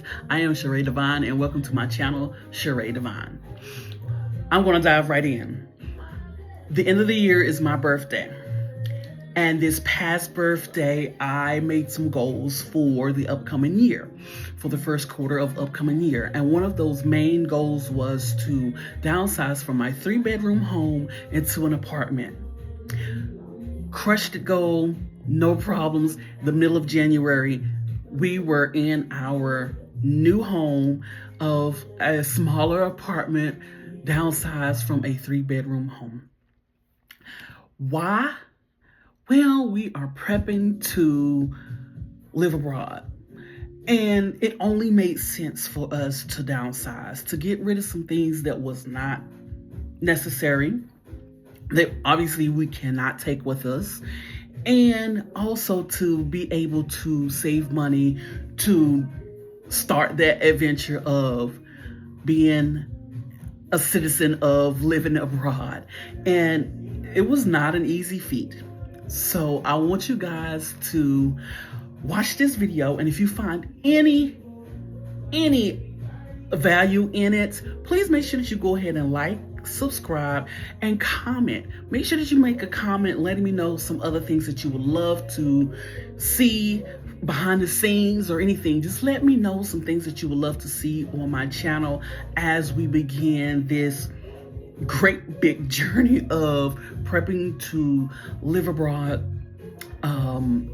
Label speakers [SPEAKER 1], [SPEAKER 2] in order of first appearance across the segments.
[SPEAKER 1] guys, I am Sheree Devine and welcome to my channel, Sheree Devine. I'm going to dive right in. The end of the year is my birthday. And this past birthday, I made some goals for the upcoming year, for the first quarter of upcoming year. And one of those main goals was to downsize from my 3-bedroom home into an apartment. Crushed the goal, no problems. The middle of January, we were in our new home of a smaller apartment, downsized from a 3-bedroom home. Why? Well, we are prepping to live abroad. And it only made sense for us to downsize, to get rid of some things that was not necessary, that obviously we cannot take with us, and also to be able to save money to start that adventure of being a citizen of living abroad. And it was not an easy feat. So I want you guys to watch this video, and if you find any value in it, please make sure that you go ahead and like, subscribe, and comment. Make sure that you make a comment letting me know some other things that you would love to see behind the scenes or anything. Just let me know some things that you would love to see on my channel as we begin this great big journey of prepping to live abroad and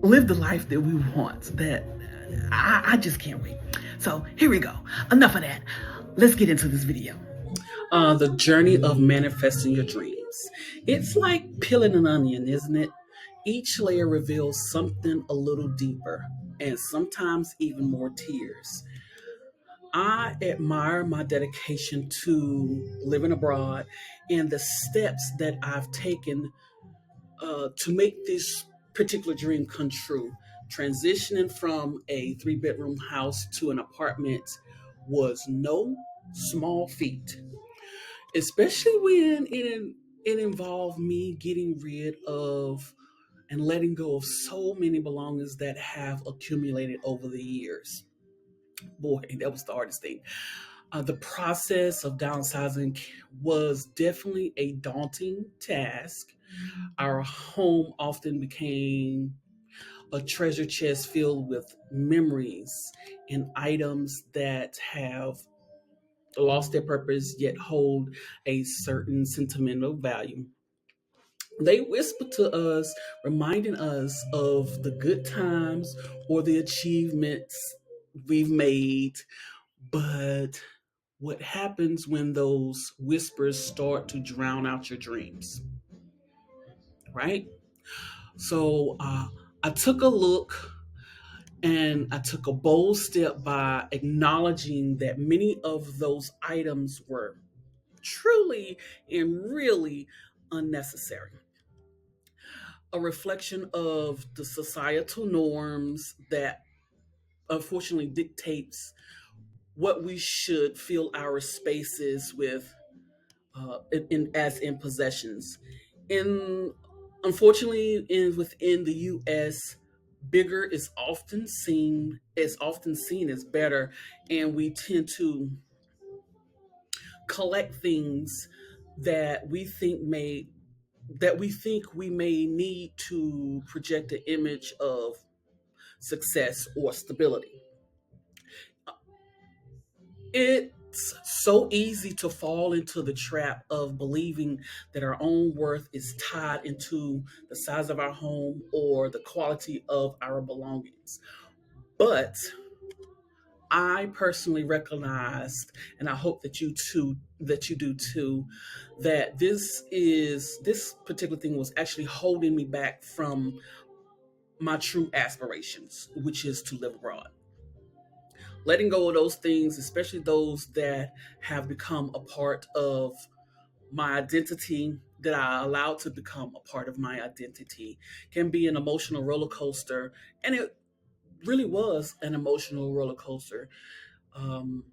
[SPEAKER 1] live the life that we want. That I just can't wait. So here we go. Enough of that. Let's get into this video. The journey of manifesting your dreams. It's like peeling an onion, isn't it? Each layer reveals something a little deeper, and sometimes even more tears. I admire my dedication to living abroad and the steps that I've taken to make this particular dream come true. Transitioning from a 3-bedroom house to an apartment was no small feat, especially when it involved me getting rid of and letting go of so many belongings that have accumulated over the years. Boy, that was the hardest thing. The process of downsizing was definitely a daunting task. Our home often became a treasure chest filled with memories and items that have lost their purpose yet hold a certain sentimental value. They whisper to us, reminding us of the good times or the achievements we've made. But what happens when those whispers start to drown out your dreams, right? So I took a look, and I took a bold step by acknowledging that many of those items were truly and really unnecessary. A reflection of the societal norms that unfortunately dictates what we should fill our spaces with, as in possessions. In Unfortunately, within the U.S., bigger is often seen as better, and we tend to collect things that we may need to project an image of success or stability. It's so easy to fall into the trap of believing that our own worth is tied into the size of our home or the quality of our belongings. But I personally recognized, and I hope that you do too, that this particular thing was actually holding me back from my true aspirations, which is to live abroad. Letting go of those things, especially those that have become a part of my identity, that I allowed to become a part of my identity, can be an emotional roller coaster. And it really was an emotional roller coaster. Um,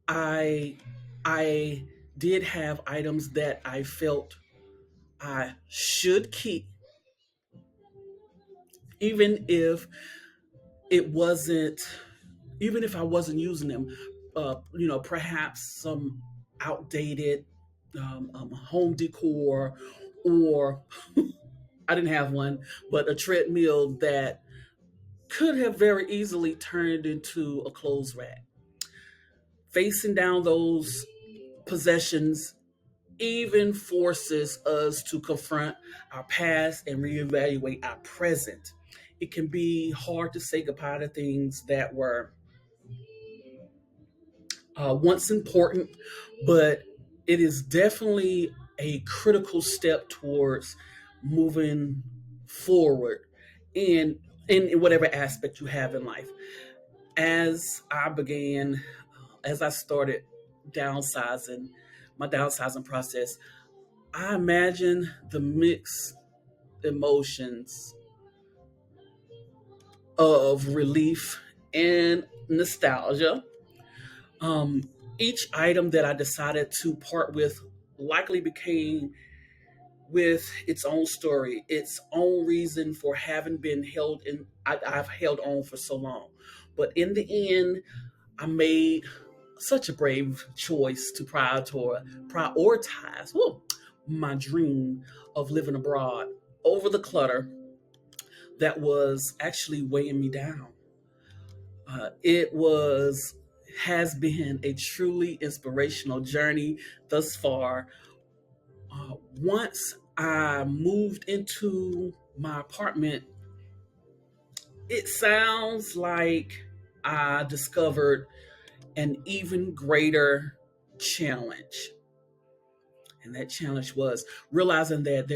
[SPEAKER 1] I I did have items that I felt I should keep, even if it wasn't, even if I wasn't using them, perhaps some outdated home decor, or I didn't have one, but a treadmill that could have very easily turned into a clothes rack. Facing down those possessions even forces us to confront our past and reevaluate our present. It can be hard to say goodbye to things that were once important, but it is definitely a critical step towards moving forward in in whatever aspect you have in life. As I began, as I started downsizing, my downsizing process, I imagine the mixed emotions of relief and nostalgia. Um, each item that I decided to part with likely became with its own story, its own reason for having been held in. I've held on for so long, but in the end, I made such a brave choice to prioritize my dream of living abroad over the clutter that was actually weighing me down. It was has been a truly inspirational journey thus far. Once I moved into my apartment, it sounds like I discovered an even greater challenge. And that challenge was realizing that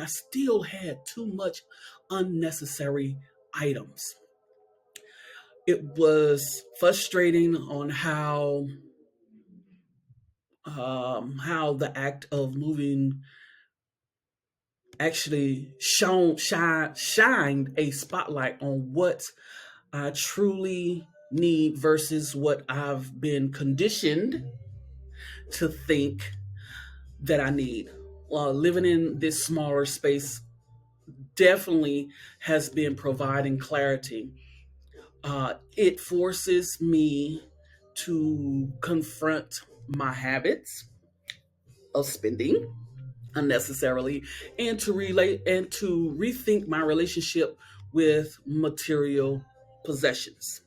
[SPEAKER 1] I still had too much unnecessary items. It was frustrating on how the act of moving actually shined a spotlight on what I truly need versus what I've been conditioned to think that I need. Living in this smaller space definitely has been providing clarity. It forces me to confront my habits of spending unnecessarily, and to relate and to rethink my relationship with material possessions.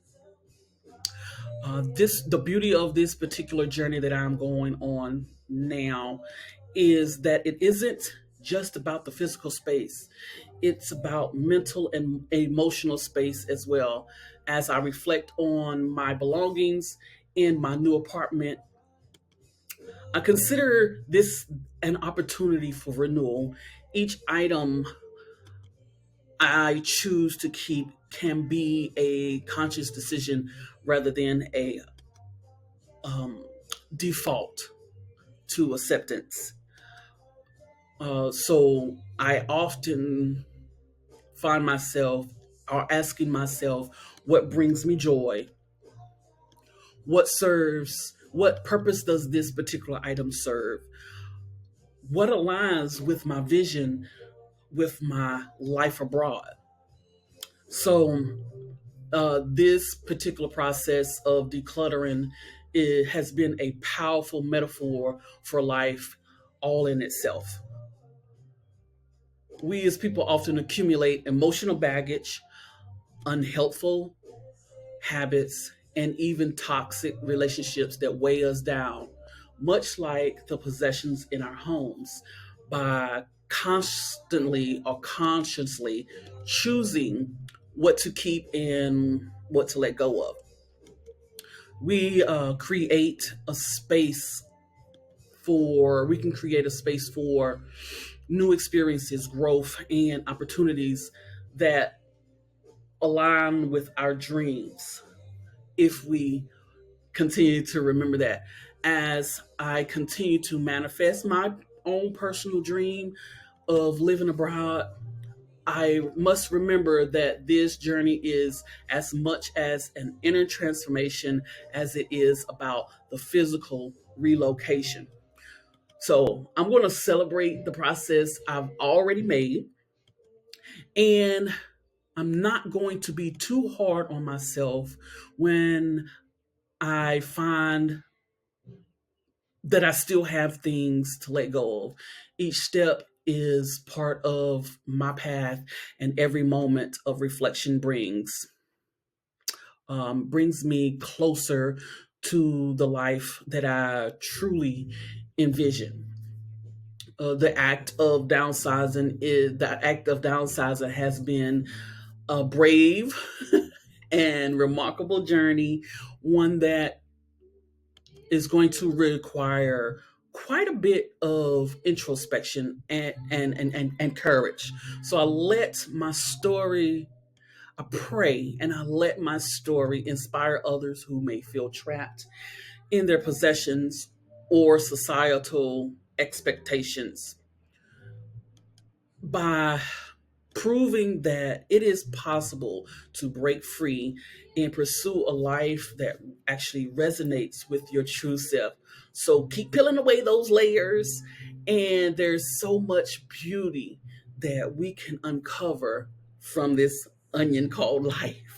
[SPEAKER 1] This the beauty of this particular journey that I'm going on now is that it isn't just about the physical space. It's about mental and emotional space as well. As I reflect on my belongings in my new apartment, I consider this an opportunity for renewal. Each item I choose to keep can be a conscious decision rather than a um, default to acceptance. So I often find myself or asking myself what brings me joy, what purpose does this particular item serve, what aligns with my vision, with my life abroad. So this particular process of decluttering, it has been a powerful metaphor for life all in itself. We as people often accumulate emotional baggage, unhelpful habits, and even toxic relationships that weigh us down, much like the possessions in our homes. By constantly or consciously choosing what to keep and what to let go of, we create a space we can create a space for new experiences, growth, and opportunities that align with our dreams if we continue to remember that. As I continue to manifest my own personal dream of living abroad, I must remember that this journey is as much as an inner transformation as it is about the physical relocation. So I'm going to celebrate the process I've already made, and I'm not going to be too hard on myself when I find that I still have things to let go of. Each step is part of my path, and every moment of reflection brings me closer to the life that I truly envision. The act of downsizing has been a brave and remarkable journey, one that is going to require quite a bit of introspection and courage. So I pray and I let my story inspire others who may feel trapped in their possessions or societal expectations by proving that it is possible to break free and pursue a life that actually resonates with your true self. So keep peeling away those layers, and there's so much beauty that we can uncover from this onion called life.